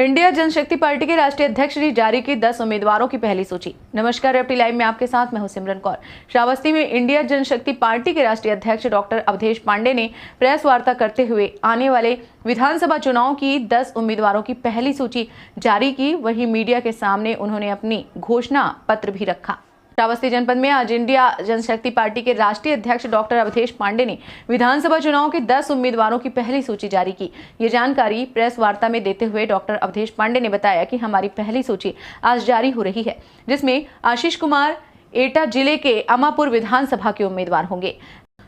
India जनशक्ति party के राष्ट्रीय अध्यक्ष ने जारी की 10 उम्मीदवारों की पहली सूची। नमस्कार, रेवटी लाइव में आपके साथ मैं हूं सिमरन कौर। श्रावस्ती में इंडिया जनशक्ति पार्टी के राष्ट्रीय अध्यक्ष डॉक्टर अवधेश पांडे ने प्रेस वार्ता करते हुए आने वाले विधानसभा चुनाव की 10 उम्मीदवारों की पहली सूची जारी की। वहीं मीडिया के सामने उन्होंने अपनी घोषणा पत्र भी रखा। श्रावस्ती जनपद में आज इंडिया जनशक्ति पार्टी के राष्ट्रीय अध्यक्ष डॉक्टर अवधेश पांडे ने विधानसभा चुनाव के 10 उम्मीदवारों की पहली सूची जारी की। ये जानकारी प्रेस वार्ता में देते हुए डॉक्टर अवधेश पांडे ने बताया कि हमारी पहली सूची आज जारी हो रही है, जिसमें आशीष कुमार एटा जिले के अमापुर विधानसभा के उम्मीदवार होंगे।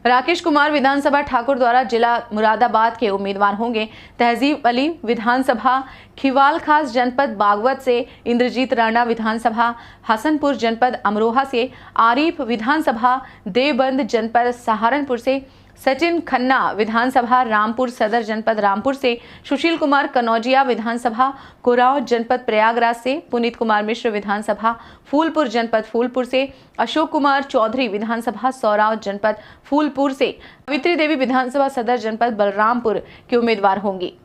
राकेश कुमार विधानसभा ठाकुर द्वारा जिला मुरादाबाद के उम्मीदवार होंगे। तहजीब अली विधानसभा खिवाल खास जनपद बागवत से, इंद्रजीत राणा विधानसभा हसनपुर जनपद अमरोहा से, आरिफ विधानसभा देवबंद जनपद सहारनपुर से, सचिन खन्ना विधानसभा रामपुर सदर जनपद रामपुर से, सुशील कुमार कनौजिया विधानसभा कुराव जनपद प्रयागराज से, पुनीत कुमार मिश्र विधानसभा फूलपुर जनपद फूलपुर से, अशोक कुमार चौधरी विधानसभा सौराव जनपद फूलपुर से, कवित्री देवी विधानसभा सदर जनपद बलरामपुर के उम्मीदवार होंगी।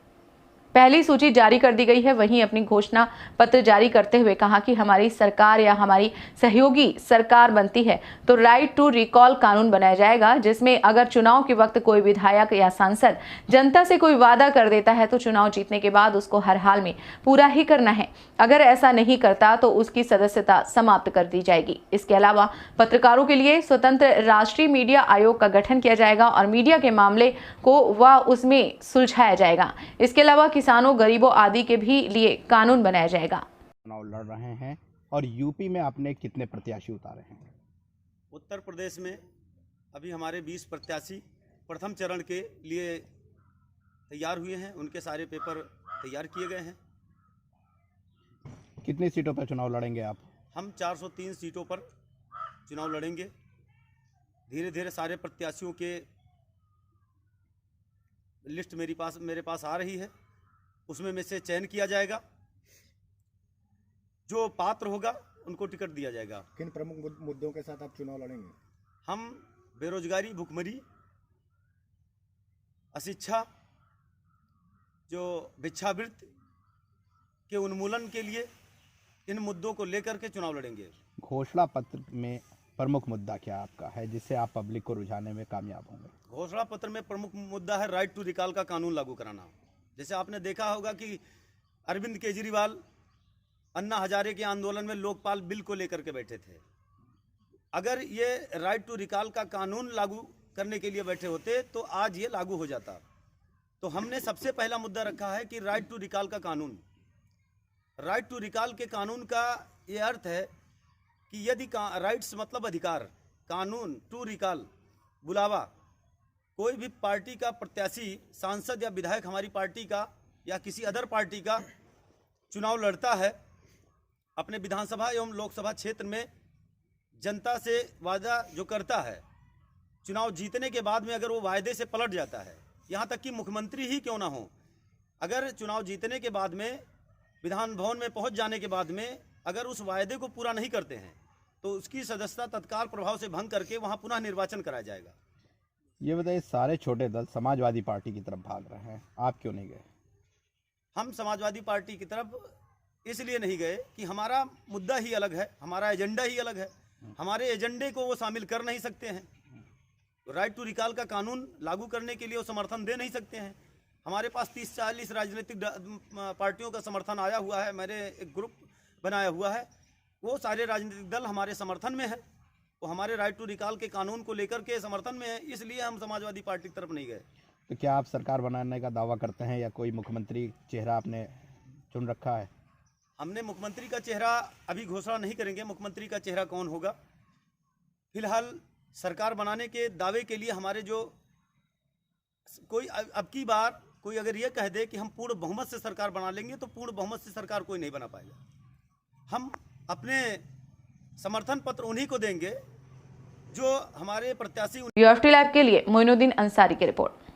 पहली सूची जारी कर दी गई है। वहीं अपनी घोषणा पत्र जारी करते हुए कहा कि हमारी सरकार या हमारी सहयोगी सरकार बनती है तो राइट टू रिकॉल कानून बनाया जाएगा, जिसमें अगर चुनाव के वक्त कोई विधायक या सांसद जनता से कोई वादा कर देता है तो चुनाव जीतने के बाद उसको हर हाल में पूरा ही करना है। अगर ऐसा नहीं करता तो उसकी सदस्यता समाप्त कर दी जाएगी। इसके अलावा पत्रकारों के लिए स्वतंत्र राष्ट्रीय मीडिया आयोग का गठन किया जाएगा और मीडिया के मामले को व उसमें सुलझाया जाएगा। इसके अलावा किसानों, गरीबों आदि के भी लिए कानून बनाया जाएगा। चुनाव लड़ रहे हैं और यूपी में आपने कितने प्रत्याशी उतारे हैं? उत्तर प्रदेश में अभी हमारे 20 प्रत्याशी प्रथम चरण के लिए तैयार हुए हैं। उनके सारे पेपर तैयार किए गए हैं। कितनी सीटों पर चुनाव लड़ेंगे आप? हम 403 सीटों पर चुनाव लड़ेंगे। धीरे धीरे सारे प्रत्याशियों के लिस्ट मेरे पास आ रही है। उसमें में से चयन किया जाएगा। जो पात्र होगा उनको टिकट दिया जाएगा। किन प्रमुख मुद्दों के साथ आप चुनाव लड़ेंगे? हम बेरोजगारी, भुखमरी, अशिक्षा, जो भिक्षावृत्ति के उन्मूलन के लिए इन मुद्दों को लेकर के चुनाव लड़ेंगे। घोषणा पत्र में प्रमुख मुद्दा क्या आपका है जिससे आप पब्लिक को रुझाने में कामयाब होंगे? घोषणा पत्र में प्रमुख मुद्दा है राइट टू रिकॉल का कानून लागू कराना। जैसे आपने देखा होगा कि अरविंद केजरीवाल अन्ना हजारे के आंदोलन में लोकपाल बिल को लेकर के बैठे थे। अगर ये राइट टू रिकॉल का कानून लागू करने के लिए बैठे होते तो आज ये लागू हो जाता। तो हमने सबसे पहला मुद्दा रखा है कि राइट टू रिकॉल का कानून। राइट टू रिकॉल के कानून का ये अर्थ है कि यदि राइट्स मतलब अधिकार, कानून टू रिकॉल बुलावा, कोई भी पार्टी का प्रत्याशी, सांसद या विधायक हमारी पार्टी का या किसी अदर पार्टी का चुनाव लड़ता है, अपने विधानसभा एवं लोकसभा क्षेत्र में जनता से वादा जो करता है, चुनाव जीतने के बाद में अगर वो वायदे से पलट जाता है, यहाँ तक कि मुख्यमंत्री ही क्यों ना हो, अगर चुनाव जीतने के बाद में विधान भवन में पहुँच जाने के बाद में अगर उस वायदे को पूरा नहीं करते हैं तो उसकी सदस्यता तत्काल प्रभाव से भंग करके वहाँ पुनः निर्वाचन कराया जाएगा। ये बताइए, सारे छोटे दल समाजवादी पार्टी की तरफ भाग रहे हैं, आप क्यों नहीं गए? हम समाजवादी पार्टी की तरफ इसलिए नहीं गए कि हमारा मुद्दा ही अलग है, हमारा एजेंडा ही अलग है। हमारे एजेंडे को वो शामिल कर नहीं सकते हैं। राइट टू रिकॉल का कानून लागू करने के लिए वो समर्थन दे नहीं सकते हैं। हमारे पास 30-40 राजनीतिक पार्टियों का समर्थन आया हुआ है। मैंने एक ग्रुप बनाया हुआ है, वो सारे राजनीतिक दल हमारे समर्थन में है। वो हमारे राइट टू रिकॉल के कानून को लेकर के समर्थन में है, इसलिए हम समाजवादी पार्टी की तरफ नहीं गए। तो क्या आप सरकार बनाने का दावा करते हैं या कोई मुख्यमंत्री चेहरा आपने चुन रखा है? हमने मुख्यमंत्री का चेहरा अभी घोषणा नहीं करेंगे। मुख्यमंत्री का चेहरा कौन होगा, फिलहाल सरकार बनाने के दावे के लिए हमारे जो कोई अब की बार कोई अगर ये कह दे कि हम पूर्ण बहुमत से सरकार बना लेंगे तो पूर्ण बहुमत से सरकार कोई नहीं बना पाएगा। हम अपने समर्थन पत्र उन्हीं को देंगे जो हमारे प्रत्याशी। रेवटी लाइव के लिए मोइनुद्दीन अंसारी की रिपोर्ट।